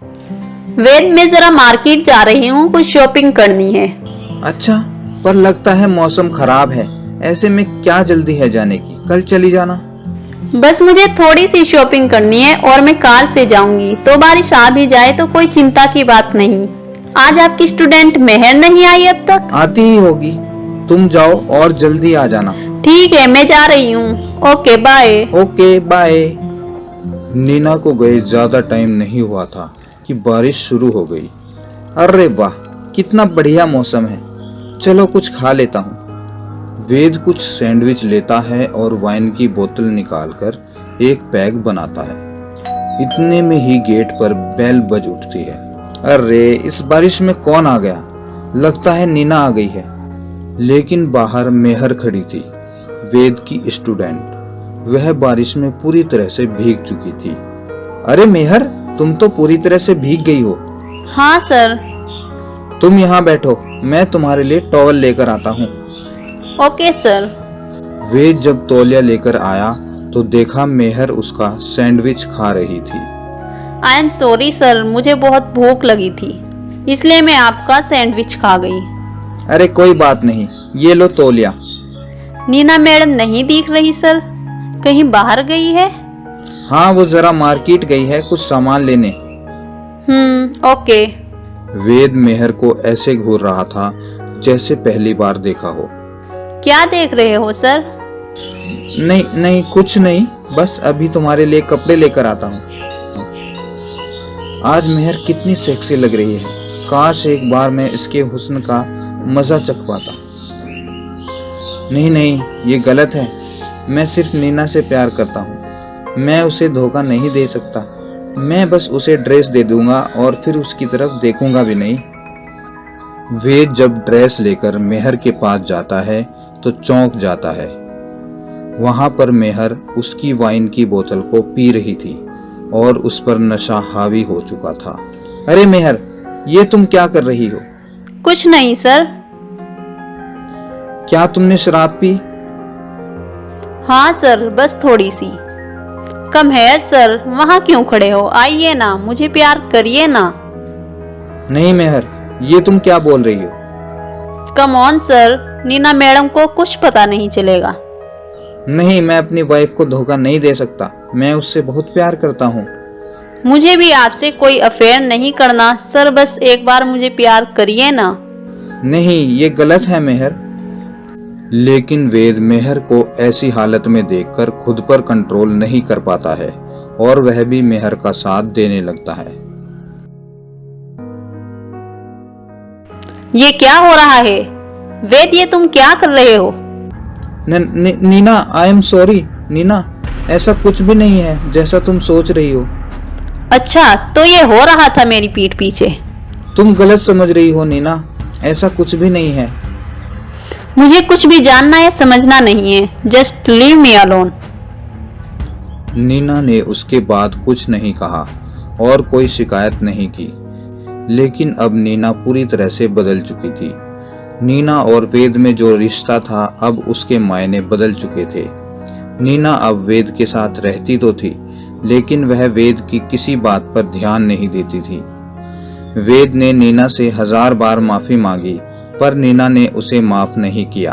वेद, मैं जरा मार्केट जा रही हूँ, कुछ शॉपिंग करनी है। अच्छा, पर लगता है मौसम खराब है। ऐसे में क्या जल्दी है जाने की? कल चली जाना। बस मुझे थोड़ी सी शॉपिंग करनी है और मैं कार से जाऊंगी, तो बारिश आ भी जाए तो कोई चिंता की बात नहीं। आज आपकी स्टूडेंट मेहर नहीं आई अब तक? आती ही होगी। तुम जाओ और जल्दी आ जाना। ठीक है, मैं जा रही हूँ। Okay bye. Okay bye. Neena को गए ज्यादा टाइम नहीं हुआ था कि बारिश शुरू हो गई। अरे वाह, कितना बढ़िया मौसम है। चलो कुछ खा लेता हूँ। वेद कुछ सैंडविच लेता है और वाइन की बोतल निकालकर एक पैक बनाता है। इतने में ही गेट पर बेल बज उठती है। अरे, इस बारिश में कौन आ गया? लगता है नीना आ गई है। लेकिन बाहर मेहर खड़ी थी, वेद की स्टूडेंट। वह बारिश में पूरी तरह से भीग चुकी थी। अरे मेहर, तुम तो पूरी तरह से भीग गई हो। हाँ सर। तुम यहाँ बैठो, मैं तुम्हारे लिए टॉवल लेकर आता हूँ। Okay sir. वेद जब तौलिया लेकर आया तो देखा मेहर उसका सैंडविच खा रही थी। आई एम सॉरी सर, मुझे बहुत भूख लगी थी, इसलिए मैं आपका सैंडविच खा गई। अरे कोई बात नहीं, ये लो तौलिया। नीना मैडम नहीं दिख रही सर, कहीं बाहर गई है? हाँ, वो जरा मार्केट गई है कुछ सामान लेने। ओके। वेद मेहर को ऐसे घूर रहा था जैसे पहली बार देखा हो। क्या देख रहे हो सर? नहीं नहीं, कुछ नहीं, बस अभी तुम्हारे लिए कपड़े लेकर आता हूँ। आज मेहर कितनी सेक्सी लग रही है। काश एक बार मैं इसके हुस्न का मजा चख पाता। नहीं नहीं, ये गलत है। मैं सिर्फ नीना से प्यार करता हूँ। मैं उसे धोखा नहीं दे सकता। मैं बस उसे ड्रेस दे दूंगा और फिर उसकी तरफ देखूंगा भी नहीं। वेद जब ड्रेस लेकर मेहर के पास जाता है तो चौंक जाता है। वहां पर मेहर उसकी वाइन की बोतल को पी रही थी और उस पर नशा हावी हो चुका था। अरे मेहर, ये तुम क्या कर रही हो? कुछ नहीं सर। क्या तुमने शराब पी? हाँ सर, बस थोड़ी सी। कम हेयर सर, वहाँ क्यों खड़े हो? आइए ना, मुझे प्यार करिए ना। नहीं मेहर, ये तुम क्या बोल रही हो? Come on sir, Neena madam को कुछ पता नहीं चलेगा। नहीं, मैं अपनी वाइफ को धोखा नहीं दे सकता। मैं उससे बहुत प्यार करता हूँ। मुझे भी आपसे कोई अफेयर नहीं करना सर, बस एक बार मुझे प्यार करिए ना। नहीं, ये गलत है मेहर। लेकिन वेद मेहर को ऐसी हालत में देखकर खुद पर कंट्रोल नहीं कर पाता है और वह भी मेहर का साथ देने लगता है। ये क्या हो रहा है? वेद, ये तुम क्या कर रहे हो? Neena, I am sorry. Neena, ऐसा कुछ भी नहीं है जैसा तुम सोच रही हो। अच्छा, तो ये हो रहा था मेरी पीठ पीछे? तुम गलत समझ रही हो नीना, ऐसा कुछ भी नहीं है। मुझे कुछ भी जानना या समझना नहीं है, just leave me alone. Neena ने उसके बाद कुछ नहीं कहा और कोई शिकायत नहीं की। लेकिन अब नीना पूरी तरह से बदल चुकी थी। नीना और वेद में जो रिश्ता था अब उसके मायने बदल चुके थे। नीना अब वेद के साथ रहती तो थी, लेकिन वह वेद की किसी बात पर ध्यान नहीं देती थी। वेद ने नीना से 1000 बार माफी मांगी, पर नीना ने उसे माफ नहीं किया।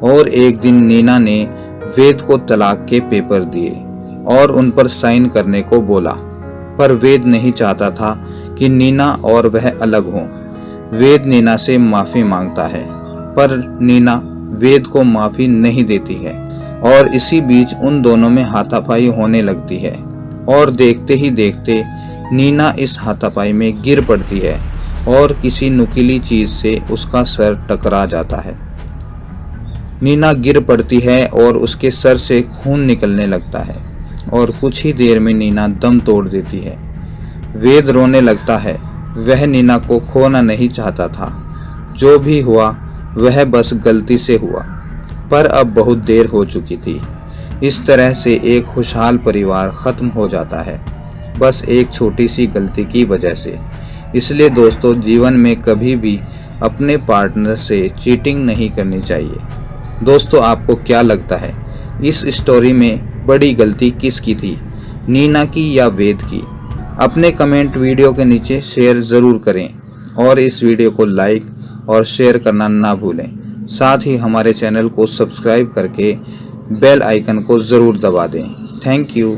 और एक दिन नीना ने वेद को तलाक के पेपर दिए और उन पर साइन करने को बोला, पर वेद नहीं चाहता था कि नीना और वह अलग हों। वेद नीना से माफी मांगता है, पर नीना वेद को माफी नहीं देती है और इसी बीच उन दोनों में हाथापाई होने लगती है और देखते ही देखते नीना इस हाथापाई में गिर पड़ती है और किसी नुकीली चीज से उसका सर टकरा जाता है। नीना गिर पड़ती है और उसके सर से खून निकलने लगता है और कुछ ही देर में नीना दम तोड़ देती है। वेद रोने लगता है। वह नीना को खोना नहीं चाहता था। जो भी हुआ वह बस गलती से हुआ, पर अब बहुत देर हो चुकी थी। इस तरह से एक खुशहाल परिवार खत्म हो जाता है, बस एक छोटी सी गलती की वजह से। इसलिए दोस्तों, जीवन में कभी भी अपने पार्टनर से चीटिंग नहीं करनी चाहिए। दोस्तों, आपको क्या लगता है इस स्टोरी में बड़ी गलती किसकी थी, नीना की या वेद की? अपने कमेंट वीडियो के नीचे शेयर ज़रूर करें और इस वीडियो को लाइक और शेयर करना ना भूलें। साथ ही हमारे चैनल को सब्सक्राइब करके बेल आइकन को ज़रूर दबा दें। Thank you.